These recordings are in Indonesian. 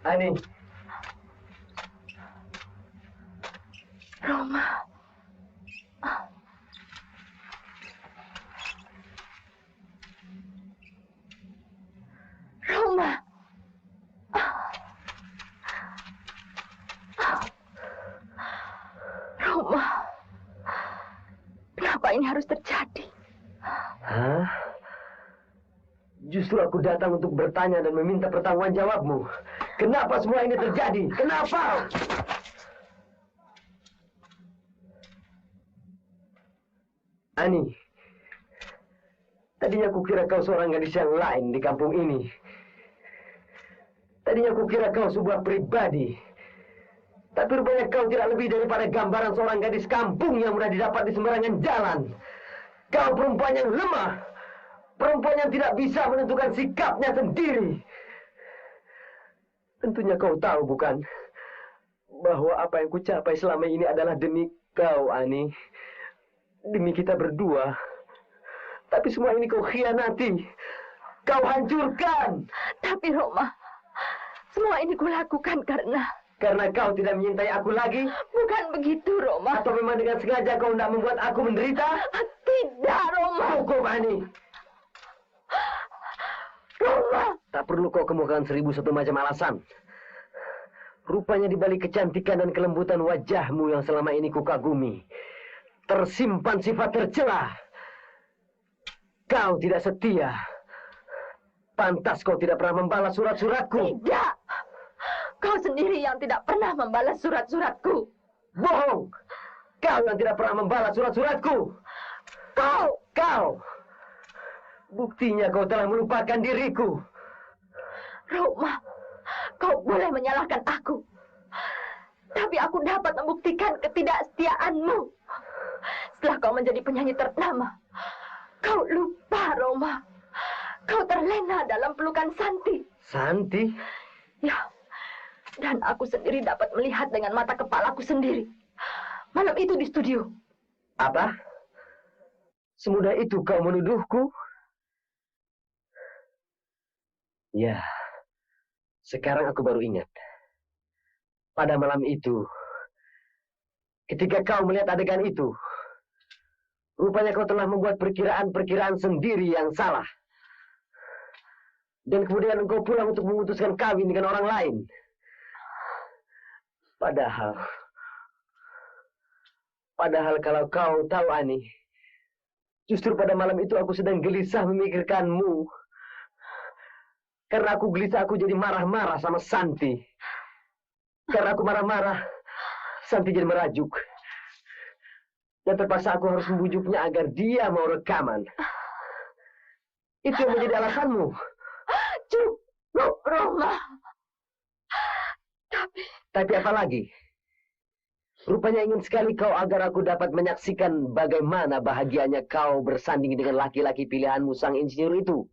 Ani. Roma. Roma. Roma. Kenapa ini harus terjadi? Hah? Justru aku datang untuk bertanya dan meminta pertanggungan jawabmu. Kenapa semua ini terjadi? Kenapa? Ani, tadinya aku kira kau seorang gadis yang lain di kampung ini. Tadinya aku kira kau sebuah pribadi. Tapi rupanya kau tidak lebih daripada gambaran seorang gadis kampung yang mudah didapat di sembarangan jalan. Kau perempuan yang lemah. Perempuan yang tidak bisa menentukan sikapnya sendiri. Tentunya kau tahu, bukan? Bahwa apa yang kucapai selama ini adalah demi kau, Ani. Demi kita berdua. Tapi semua ini kau khianati. Kau hancurkan. Tapi Roma, semua ini kulakukan karena kau tidak menyintai aku lagi? Bukan begitu, Roma. Atau memang dengan sengaja kau tidak membuat aku menderita? Tidak, Roma. Cukup, Ani. Roma. Tak perlu kau kemukakan 1001 macam alasan. Rupanya di balik kecantikan dan kelembutan wajahmu yang selama ini kukagumi, tersimpan sifat tercela. Kau tidak setia. Pantas kau tidak pernah membalas surat-suratku. Tidak. Kau sendiri yang tidak pernah membalas surat-suratku. Bohong. Kau yang tidak pernah membalas surat-suratku. Kau. Buktinya kau telah melupakan diriku. Roma, kau boleh menyalahkan aku. Tapi aku dapat membuktikan ketidaksetiaanmu. Setelah kau menjadi penyanyi ternama, kau lupa, Roma. Kau terlena dalam pelukan Santi. Santi? Ya, dan aku sendiri dapat melihat dengan mata kepalaku sendiri. Malam itu di studio. Apa? Semudah itu kau menuduhku? Ya, sekarang aku baru ingat. Pada malam itu, ketika kau melihat adegan itu, rupanya kau telah membuat perkiraan-perkiraan sendiri yang salah. Dan kemudian engkau pulang untuk memutuskan kawin dengan orang lain. Padahal kalau kau tahu, Ani, justru pada malam itu aku sedang gelisah memikirkanmu. Karena aku gelisah, aku jadi marah-marah sama Santi. Karena aku marah-marah, Santi jadi merajuk. Dan terpaksa aku harus membujuknya agar dia mau rekaman. Itu yang menjadi alasanmu. Cukup, Roma. Tapi apa lagi? Rupanya ingin sekali kau agar aku dapat menyaksikan bagaimana bahagianya kau bersanding dengan laki-laki pilihanmu, sang insinyur itu.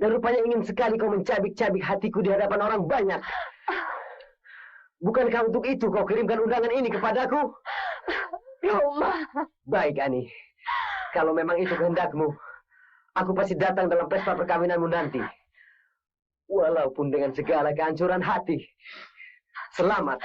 Dan rupanya ingin sekali kau mencabik-cabik hatiku di hadapan orang banyak. Bukankah untuk itu kau kirimkan undangan ini kepadaku? Roma. Baik, Ani. Kalau memang itu kehendakmu, aku pasti datang dalam pesta perkawinanmu nanti. Walaupun dengan segala kehancuran hati. Selamat.